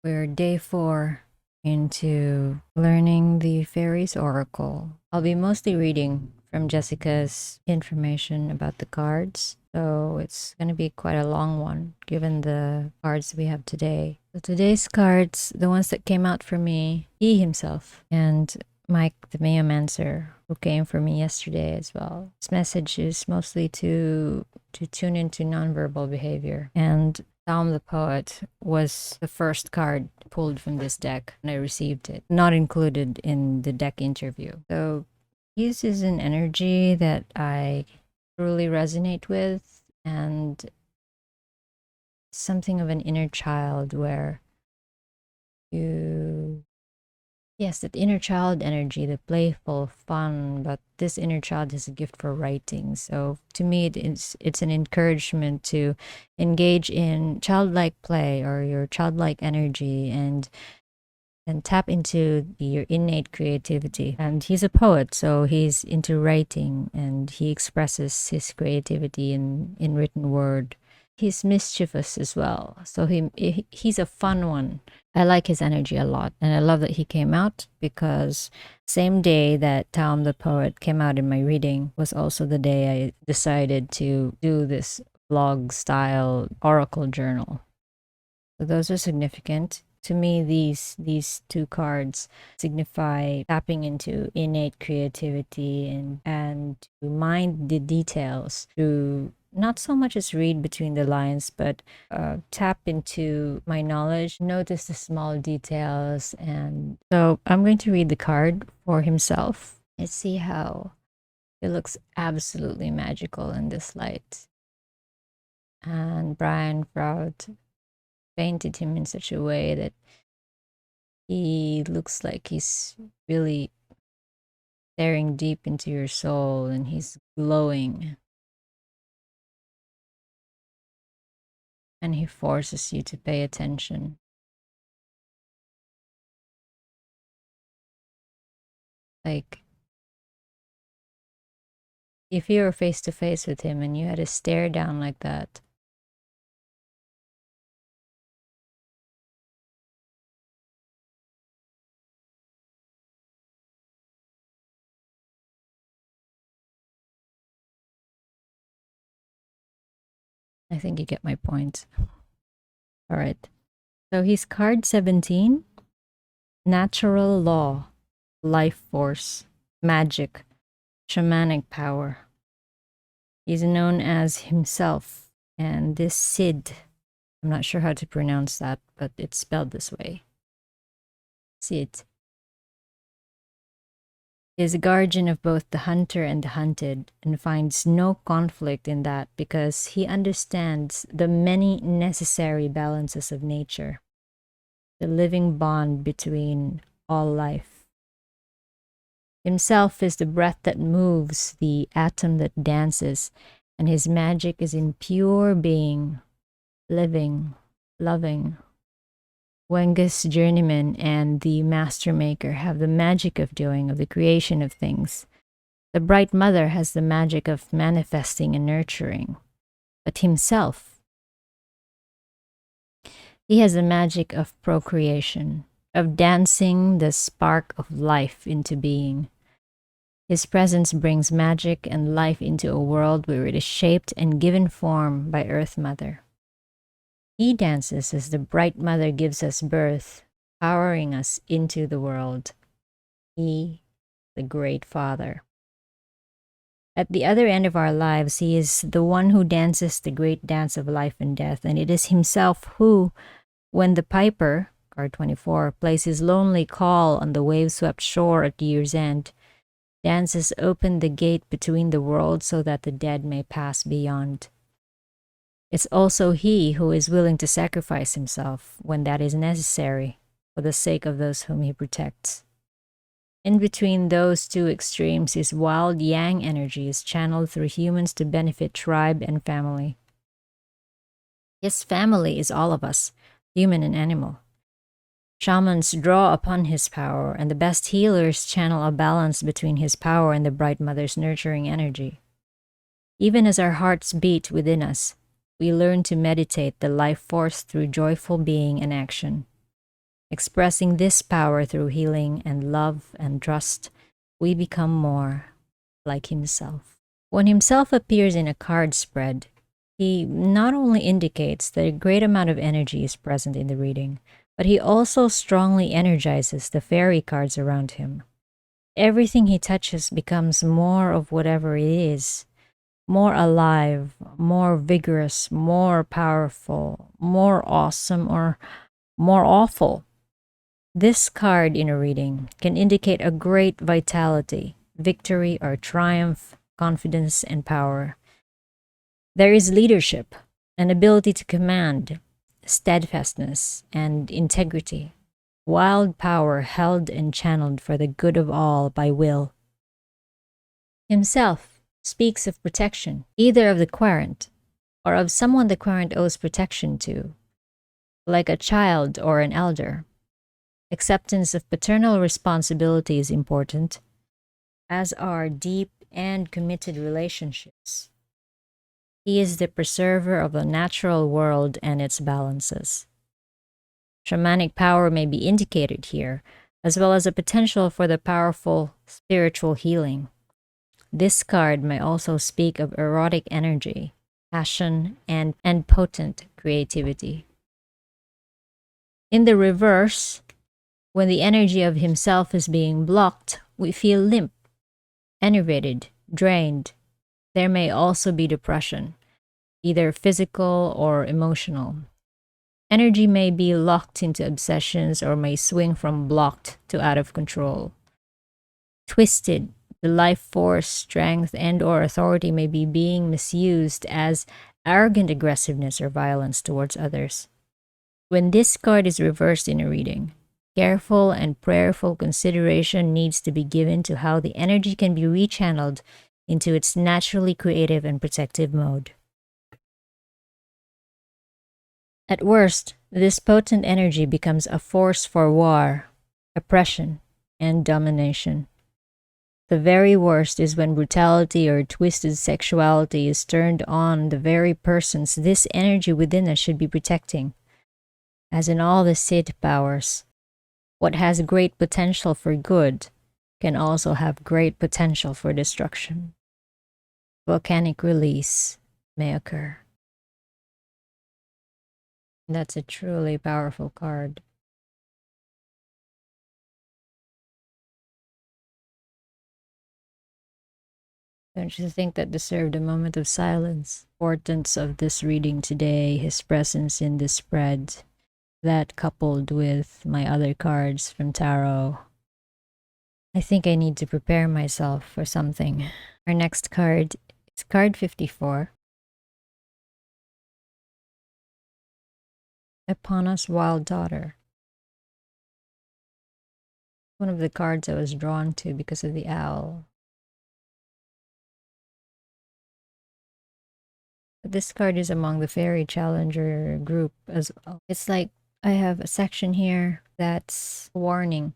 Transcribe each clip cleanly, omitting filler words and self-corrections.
We're day 4 into learning the Faeries Oracle. I'll be mostly reading from Jessica's information about the cards, so it's going to be quite a long one given the cards we have today. So today's cards, the ones that came out for me, he himself and Mike the Mayomancer, who came for me yesterday as well. His message is mostly to tune into nonverbal behavior, and Tom the Poet was the first card pulled from this deck and I received it, not included in the deck interview. So his is an energy that I truly resonate with, and something of an inner child where yes, that inner child energy, the playful, fun, but this inner child has a gift for writing. So to me, it's an encouragement to engage in childlike play or your childlike energy and tap into your innate creativity. And he's a poet, so he's into writing and he expresses his creativity in written word. He's mischievous as well, so he's a fun one. I like his energy a lot, and I love that he came out because same day that Tom the Poet came out in my reading was also the day I decided to do this vlog style oracle journal. So those are significant. To me, these two cards signify tapping into innate creativity and to mind the details through not so much as read between the lines, but tap into my knowledge, notice the small details. And so I'm going to read the card for himself and see how it looks absolutely magical in this light. And Brian Froud painted him in such a way that he looks like he's really staring deep into your soul and he's glowing. And he forces you to pay attention. Like, if you were face to face with him and you had to stare down like that, I think you get my point. All right. So he's card 17, natural law, life force, magic, shamanic power. He's known as himself, and this Sid, I'm not sure how to pronounce that, but it's spelled this way. Sid is a guardian of both the hunter and the hunted and finds no conflict in that because he understands the many necessary balances of nature, the living bond between all life. Himself is the breath that moves, the atom that dances, and his magic is in pure being, living, loving. Wengus journeyman and the master maker have the magic of doing, of the creation of things. The bright mother has the magic of manifesting and nurturing. But himself, he has the magic of procreation, of dancing the spark of life into being. His presence brings magic and life into a world where it is shaped and given form by Earth Mother. He dances as the bright mother gives us birth, powering us into the world. He, the great father. At the other end of our lives, he is the one who dances the great dance of life and death, and it is himself who, when the piper, card 24, plays his lonely call on the wave-swept shore at year's end, dances open the gate between the worlds so that the dead may pass beyond. It's also he who is willing to sacrifice himself when that is necessary for the sake of those whom he protects. In between those two extremes, his wild yang energy is channeled through humans to benefit tribe and family. His family is all of us, human and animal. Shamans draw upon his power, and the best healers channel a balance between his power and the bright mother's nurturing energy. Even as our hearts beat within us, we learn to meditate the life force through joyful being and action. Expressing this power through healing and love and trust, we become more like himself. When himself appears in a card spread, he not only indicates that a great amount of energy is present in the reading, but he also strongly energizes the fairy cards around him. Everything he touches becomes more of whatever it is, more alive, more vigorous, more powerful, more awesome, or more awful. This card in a reading can indicate a great vitality, victory or triumph, confidence and power. There is leadership, an ability to command, steadfastness, and integrity. Wild power held and channeled for the good of all by will. Himself speaks of protection, either of the querent or of someone the querent owes protection to, like a child or an elder. Acceptance of paternal responsibility is important, as are deep and committed relationships. He is the preserver of the natural world and its balances. Shamanic power may be indicated here, as well as a potential for the powerful spiritual healing. This card may also speak of erotic energy, passion, and potent creativity. In the reverse, when the energy of himself is being blocked, we feel limp, enervated, drained. There may also be depression, either physical or emotional. Energy may be locked into obsessions or may swing from blocked to out of control. Twisted, the life force, strength, and or authority may be being misused as arrogant aggressiveness or violence towards others. When this card is reversed in a reading, careful and prayerful consideration needs to be given to how the energy can be rechanneled into its naturally creative and protective mode. At worst, this potent energy becomes a force for war, oppression, and domination. The very worst is when brutality or twisted sexuality is turned on the very persons this energy within us should be protecting. As in all the Sid powers, what has great potential for good can also have great potential for destruction. Volcanic release may occur. That's a truly powerful card. Don't you think that deserved a moment of silence? Importance of this reading today, his presence in this spread, that coupled with my other cards from tarot. I think I need to prepare myself for something. Our next card is card 54. Epona's Wild Daughter. One of the cards I was drawn to because of the owl. This card is among the Fairy Challenger group as well. It's like I have a section here that's warning,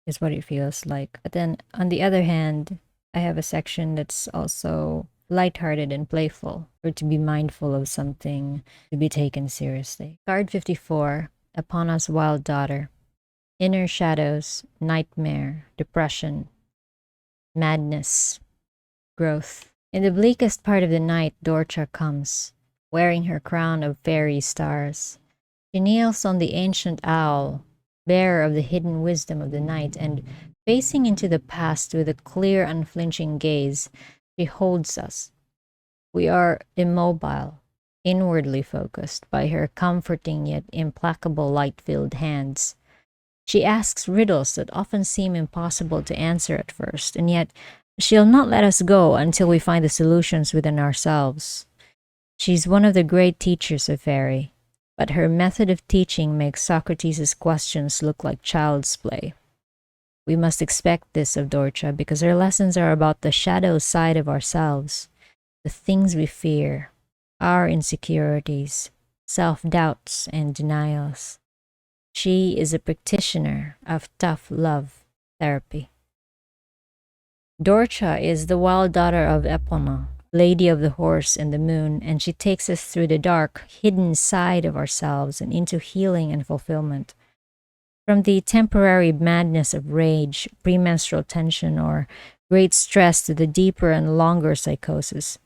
is what it feels like. But then on the other hand, I have a section that's also lighthearted and playful, or to be mindful of something to be taken seriously. Card 54, Epona's Wild Daughter. Inner shadows, nightmare, depression, madness, growth. In the bleakest part of the night, Dorcha comes, wearing her crown of fairy stars. She kneels on the ancient owl, bearer of the hidden wisdom of the night, and facing into the past with a clear, unflinching gaze, she holds us. We are immobile, inwardly focused by her comforting yet implacable light-filled hands. She asks riddles that often seem impossible to answer at first, and yet she'll not let us go until we find the solutions within ourselves. She's one of the great teachers of fairy, but her method of teaching makes Socrates' questions look like child's play. We must expect this of Dorcha because her lessons are about the shadow side of ourselves, the things we fear, our insecurities, self-doubts, and denials. She is a practitioner of tough love therapy. Dorcha is the wild daughter of Epona, lady of the horse and the moon, and she takes us through the dark, hidden side of ourselves and into healing and fulfillment. From the temporary madness of rage, premenstrual tension, or great stress to the deeper and longer psychosis,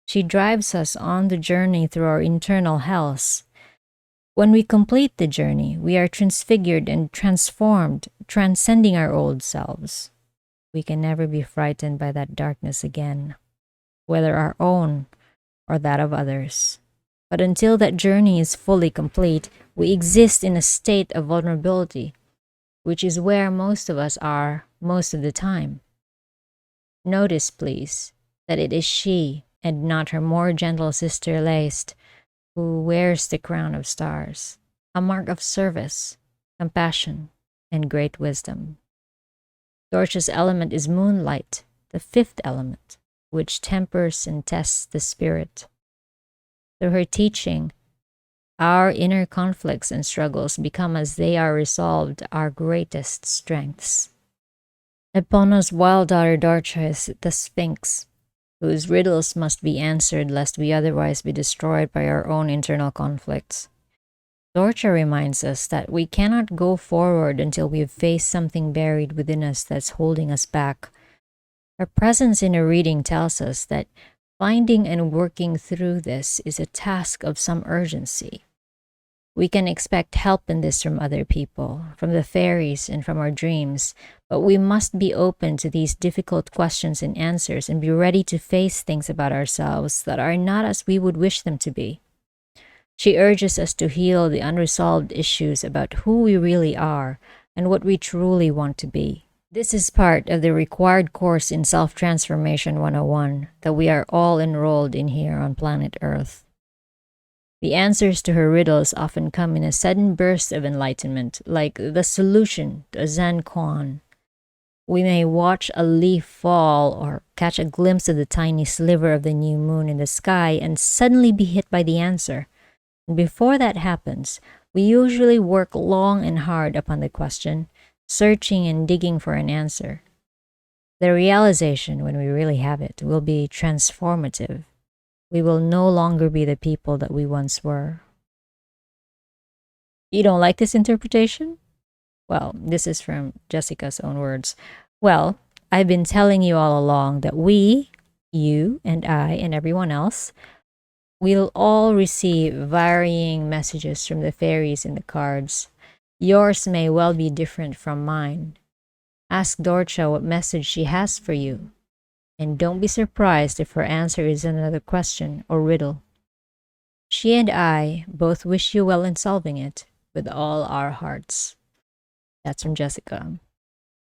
she drives us on the journey through our internal hells. When we complete the journey, we are transfigured and transformed, transcending our old selves. We can never be frightened by that darkness again, whether our own or that of others. But until that journey is fully complete, we exist in a state of vulnerability, which is where most of us are most of the time. Notice, please, that it is she and not her more gentle sister Laced who wears the crown of stars, a mark of service, compassion, and great wisdom. Dorcha's element is moonlight, the fifth element, which tempers and tests the spirit. Through her teaching, our inner conflicts and struggles become, as they are resolved, our greatest strengths. Epona's wild daughter Dorcha is the Sphinx, whose riddles must be answered lest we otherwise be destroyed by our own internal conflicts. Dorcha reminds us that we cannot go forward until we have faced something buried within us that's holding us back. Her presence in a reading tells us that finding and working through this is a task of some urgency. We can expect help in this from other people, from the fairies, and from our dreams, but we must be open to these difficult questions and answers and be ready to face things about ourselves that are not as we would wish them to be. She urges us to heal the unresolved issues about who we really are and what we truly want to be. This is part of the required course in Self-Transformation 101 that we are all enrolled in here on planet Earth. The answers to her riddles often come in a sudden burst of enlightenment, like the solution to a Zen koan. We may watch a leaf fall or catch a glimpse of the tiny sliver of the new moon in the sky and suddenly be hit by the answer. And before that happens, we usually work long and hard upon the question, searching and digging for an answer. The realization, when we really have it, will be transformative. We will no longer be the people that we once were. You don't like this interpretation? Well, this is from Jessica's own words. Well, I've been telling you all along that we, you and I and everyone else, we'll all receive varying messages from the fairies in the cards. Yours may well be different from mine. Ask Dorcha what message she has for you. And don't be surprised if her answer is another question or riddle. She and I both wish you well in solving it with all our hearts. That's from Jessica.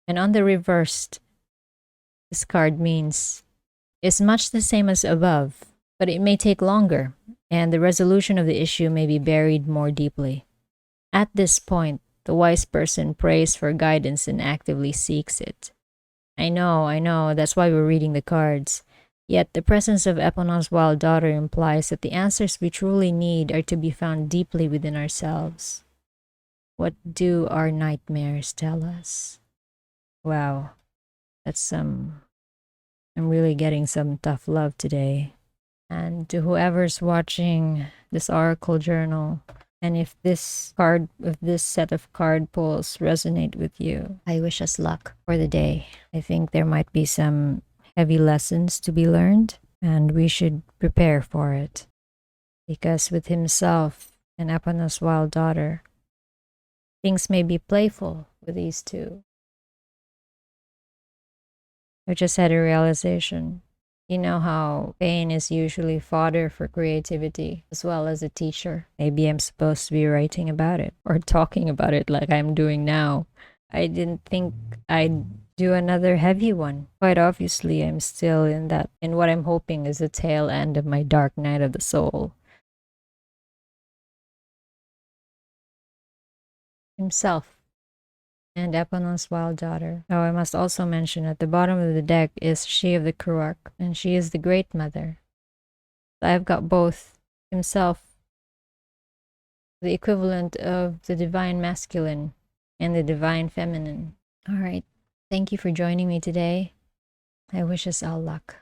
And on the reversed, this card means it's much the same as above, but it may take longer, and the resolution of the issue may be buried more deeply. At this point, the wise person prays for guidance and actively seeks it. I know, that's why we're reading the cards. Yet the presence of Epona's wild daughter implies that the answers we truly need are to be found deeply within ourselves. What do our nightmares tell us? Wow, I'm really getting some tough love today. And to whoever's watching this Oracle Journal, and if this set of card pulls resonate with you, I wish us luck for the day. I think there might be some heavy lessons to be learned, and we should prepare for it. Because with himself and Epona's wild daughter, things may be playful with these two. I just had a realization. You know how pain is usually fodder for creativity as well as a teacher. Maybe I'm supposed to be writing about it or talking about it like I'm doing now. I didn't think I'd do another heavy one. Quite obviously, I'm still in what I'm hoping is the tail end of my dark night of the soul. Himself and Epona's wild daughter. Oh, I must also mention at the bottom of the deck is She of the Kruak, and she is the Great Mother. I've got both himself, the equivalent of the Divine Masculine, and the Divine Feminine. All right, thank you for joining me today. I wish us all luck.